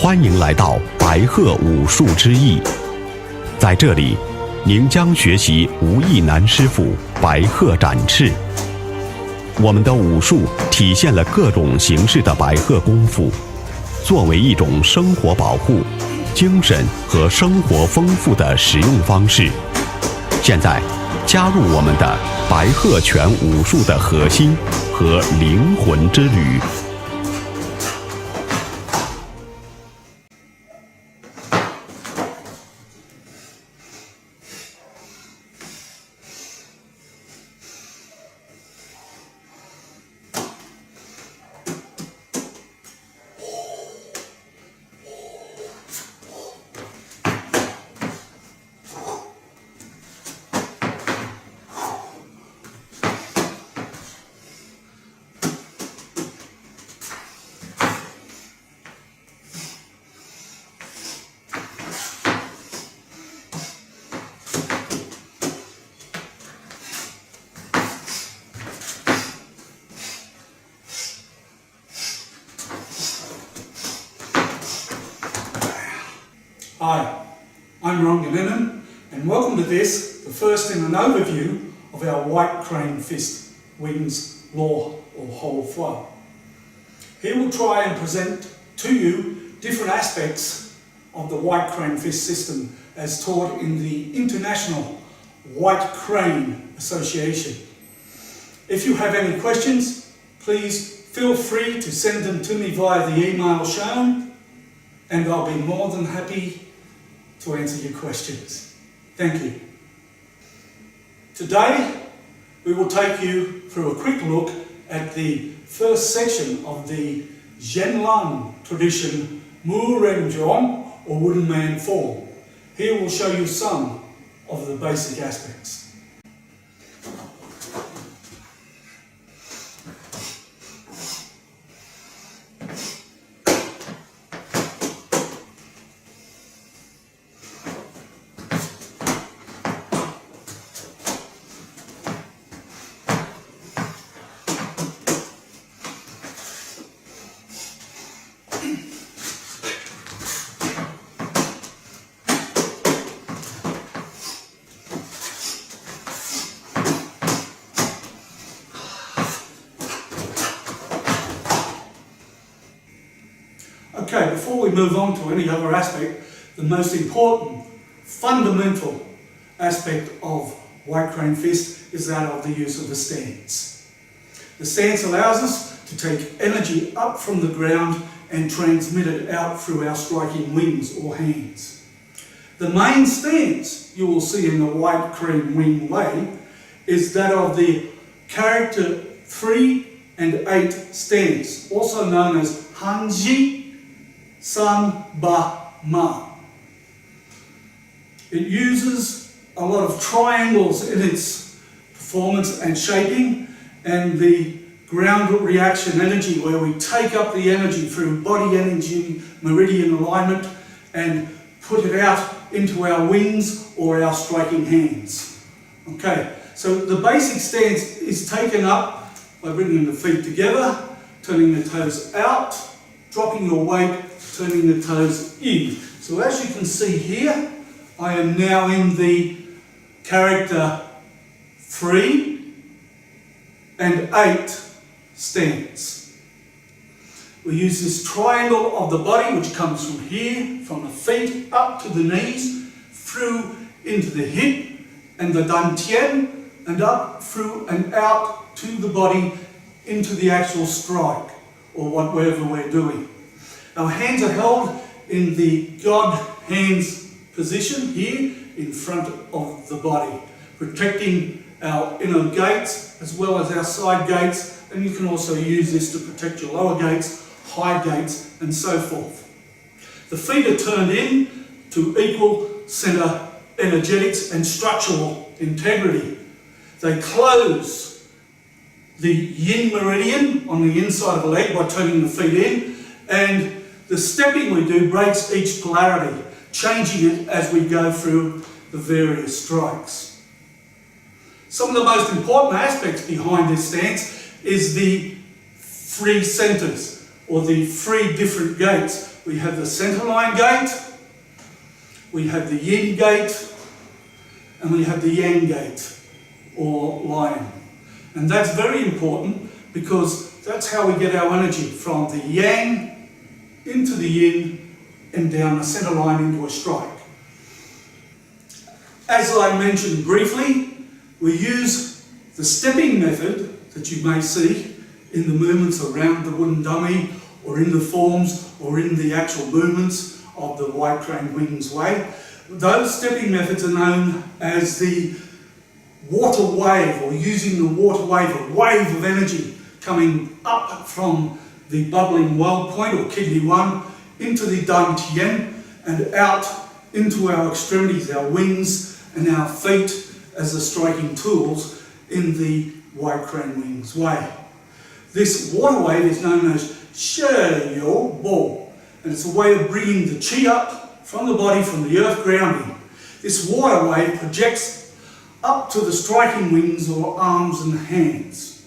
欢迎来到白鹤武术之艺。在这里，您将学习吴亦南师傅白鹤展翅。我们的武术体现了各种形式的白鹤功夫，作为一种生活保护、精神和生活丰富的实用方式。现在，加入我们的白鹤拳武术的核心和灵魂之旅。Hi, I'm Ron Glennon, and welcome to this, the first in an overview of our white crane fist, wings, law or whole flow. Here we'll try and present to you different aspects of the white crane fist system as taught in the International White Crane Association. If you have any questions, please feel free to send them to me via the email shown, and I'll be more than happy to answer your questions. Thank you. Today, we will take you through a quick look at the first section of the Zhenlan tradition Mu Ren Zhong, or wooden man form. Here we'll show you some of the basic aspects. Okay, before we move on to any other aspect, the most important, fundamental aspect of white crane fist is that of the use of the stance. The stance allows us to take energy up from the ground and transmit it out through our striking wings or hands. The main stance you will see in the white crane wing lay is that of the character 3 and 8 stance, also known as Hanji San Ba Ma. It uses a lot of triangles in its performance and shaping, and the ground reaction energy, where we take up the energy through body energy meridian alignment and put it out into our wings or our striking hands. Okay, so the basic stance is taken up by bringing the feet together, turning the toes out, dropping your weight, turning the toes in. So as you can see here, I am now in the character 3 and 8 stance. We use this triangle of the body, which comes from here, from the feet up to the knees, through into the hip and the dantian, and up, through and out to the body into the actual strike, or whatever we're doing. Our hands are held in the God hands position here in front of the body, protecting our inner gates as well as our side gates, and you can also use this to protect your lower gates, high gates, and so forth. The feet are turned in to equal center energetics and structural integrity. They close the yin meridian on the inside of the leg by turning the feet in, and the stepping we do breaks each polarity, changing it as we go through the various strikes. Some of the most important aspects behind this stance is the 3 centers, or the three different gaits. We have the centerline gait, we have the yin gait, and we have the yang gait, or lion. And that's very important because that's how we get our energy from the yang into the yin and down the center line into a strike. As I mentioned briefly, we use the stepping method that you may see in the movements around the wooden dummy, or in the forms, or in the actual movements of the white crane wings way. Those stepping methods are known as the water wave, or using the water wave, a wave of energy coming up from the bubbling well point, or kidney 1, into the dan tien, and out into our extremities, our wings and our feet as the striking tools in the white crane wings way. This water wave is known as Shi Yo Bo, and it's a way of bringing the chi up from the body, from the earth grounding. This water wave projects up to the striking wings or arms and hands.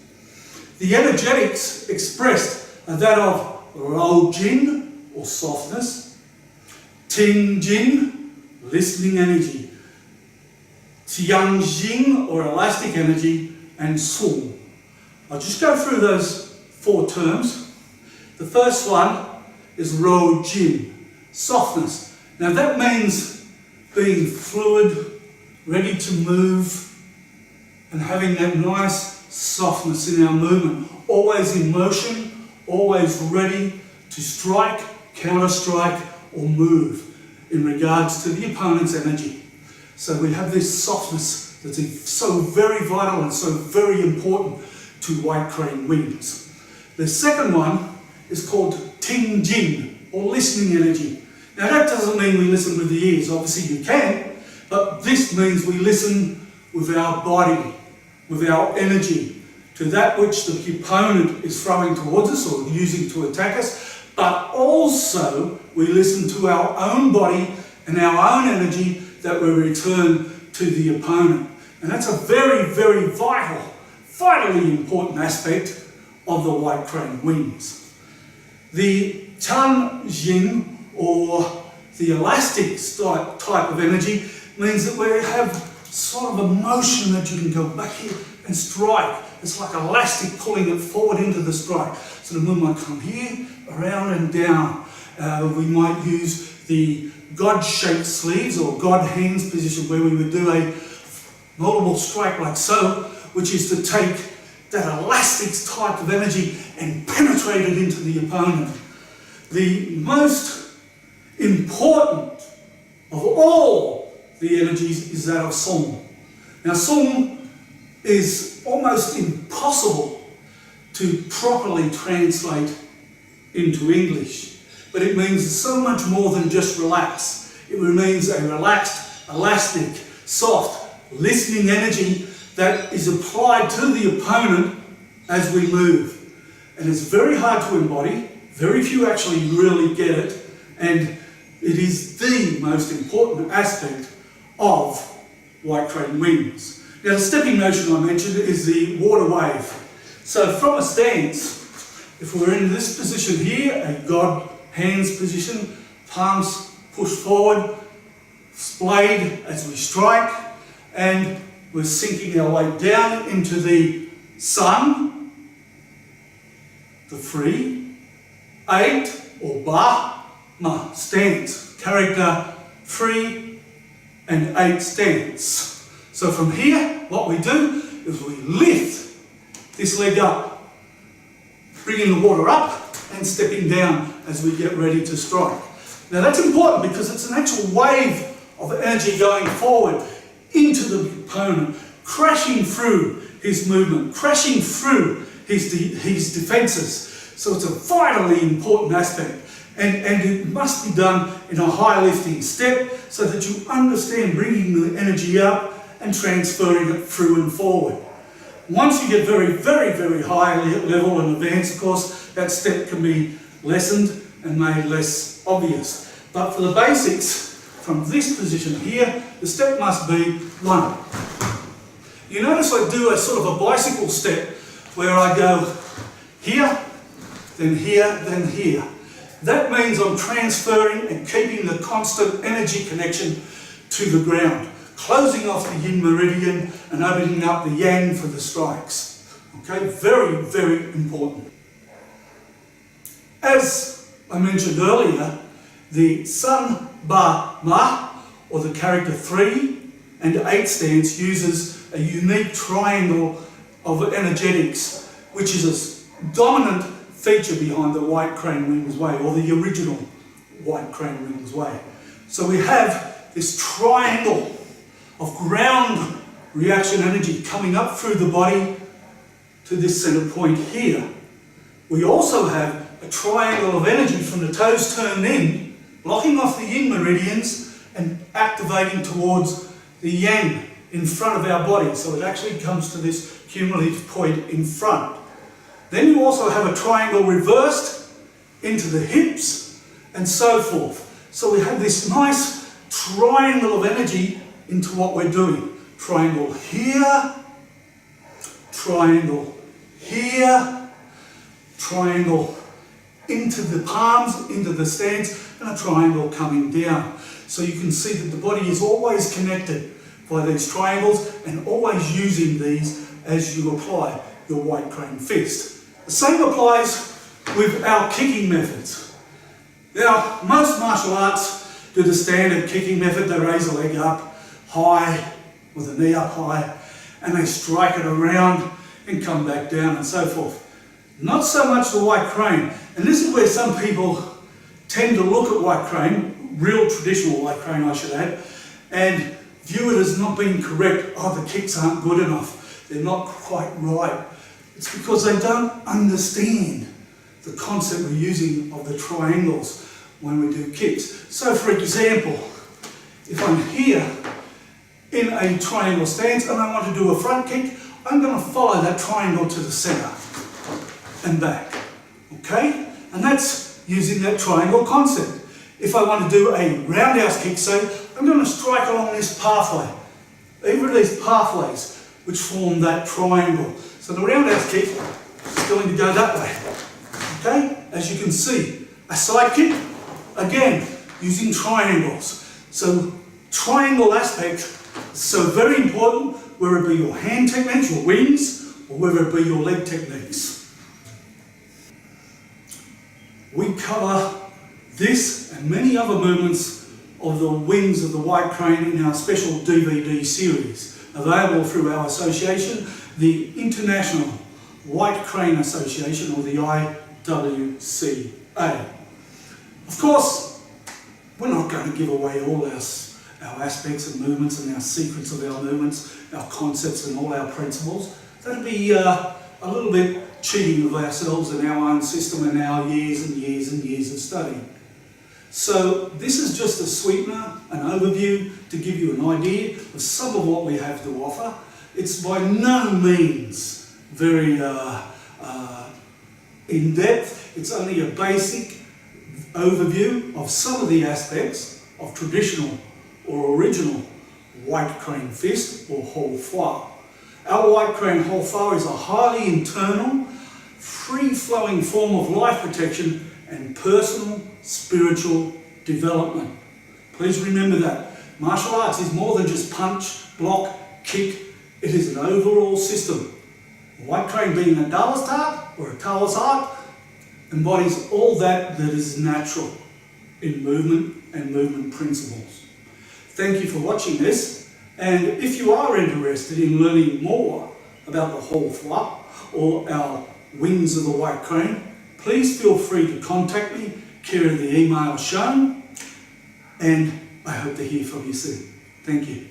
The energetics expressed are that of Rou Jin, or softness, Ting Jin, listening energy, Tiang Jing, or elastic energy, and Sung. I'll just go through those 4 terms. The first one is Rou Jin, softness. Now that means being fluid, ready to move, and having that nice softness in our movement. Always in motion, always ready to strike, counter-strike, or move in regards to the opponent's energy. So we have this softness that's so very vital and so very important to white crane wings. The second one is called Ting Jin, or listening energy. Now that doesn't mean we listen with the ears, obviously you can, but this means we listen with our body, with our energy, to that which the opponent is throwing towards us or using to attack us, but also we listen to our own body and our own energy that we return to the opponent. And that's a very, very vitally important aspect of the white crane wings. The Tan Jing, or the elastic type of energy, means that we have sort of a motion that you can go back here and strike. It's like elastic pulling it forward into the strike. So the moon might come here, around and down. We might use the God-shaped sleeves or God hands position, where we would do a multiple strike like so, which is to take that elastic type of energy and penetrate it into the opponent. The most important of all the energies is that of Song. Now Song is almost impossible to properly translate into English, but it means so much more than just relax. It means a relaxed, elastic, soft, listening energy that is applied to the opponent as we move. And it's very hard to embody. Very few actually really get it, and it is the most important aspect of white crane wings. Now the stepping motion I mentioned is the water wave. So from a stance, if we're in this position here, a God hands position, palms pushed forward, splayed as we strike, and we're sinking our way down into the sun, the 3, 8, or Ba, Ma stance, character 3 and 8 stance. So from here, what we do is we lift this leg up, bringing the water up and stepping down as we get ready to strike. Now that's important because it's an actual wave of energy going forward into the opponent, crashing through his movement, crashing through his defences. So it's a vitally important aspect, and it must be done in a high lifting step so that you understand bringing the energy up and transferring it through and forward. Once you get very, very, very high level and advanced, of course, that step can be lessened and made less obvious. But for the basics, from this position here, the step must be 1. You notice I do a sort of a bicycle step where I go here then here, then here. That means I'm transferring and keeping the constant energy connection to the ground, closing off the yin meridian and opening up the yang for the strikes. Okay, very, very important. As I mentioned earlier, the Sun Ba Ma, or the character 3 and 8 stance, uses a unique triangle of energetics, which is a dominant feature behind the White Crane Wings Way, or the original White Crane Wings Way. So we have this triangle of ground reaction energy coming up through the body to this center point here. We also have a triangle of energy from the toes turned in, blocking off the yin meridians and activating towards the yang in front of our body. So it actually comes to this cumulative point in front. Then you also have a triangle reversed into the hips and so forth. So we have this nice triangle of energy into what we're doing. Triangle here, triangle here, triangle into the palms, into the stance, and a triangle coming down. So you can see that the body is always connected by these triangles and always using these as you apply your White Crane Fist. The same applies with our kicking methods. Now, most martial arts do the standard kicking method. They raise a leg up high, with the knee up high, and they strike it around and come back down and so forth. Not so much the White Crane. And this is where some people tend to look at White Crane, real traditional White Crane I should add, and view it as not being correct. Oh, the kicks aren't good enough. They're not quite right. It's because they don't understand the concept we're using of the triangles when we do kicks. So for example, if I'm here in a triangle stance and I want to do a front kick, I'm going to follow that triangle to the center and back. Okay? And that's using that triangle concept. If I want to do a roundhouse kick, say, I'm going to strike along this pathway. Either of these pathways which form that triangle. So the roundhouse kick is going to go that way. Okay? As you can see, a side kick, again, using triangles. So triangle aspect is so very important, whether it be your hand techniques, your wings, or whether it be your leg techniques. We cover this and many other movements of the wings of the White Crane in our special DVD series, available through our association, the International White Crane Association, or the IWCA. Of course, we're not going to give away all our aspects and movements and our secrets of our movements, our concepts and all our principles. That'd be a little bit cheating of ourselves and our own system and our years and years and years of study. So this is just a sweetener, an overview to give you an idea of some of what we have to offer. It's by no means very in-depth. It's only a basic overview of some of the aspects of traditional or original White Crane Fist or Hall Four. Our White Crane Hall Four is a highly internal, free-flowing form of life protection and personal spiritual development. Please remember that. Martial arts is more than just punch, block, kick. It is an overall system. White Crane, being a Taoist art or a Taoist art, embodies all that is natural in movement and movement principles. Thank you for watching this, and if you are interested in learning more about the Hall Four or our Wings of the White Crane, please feel free to contact me, care of the email shown, and I hope to hear from you soon. Thank you.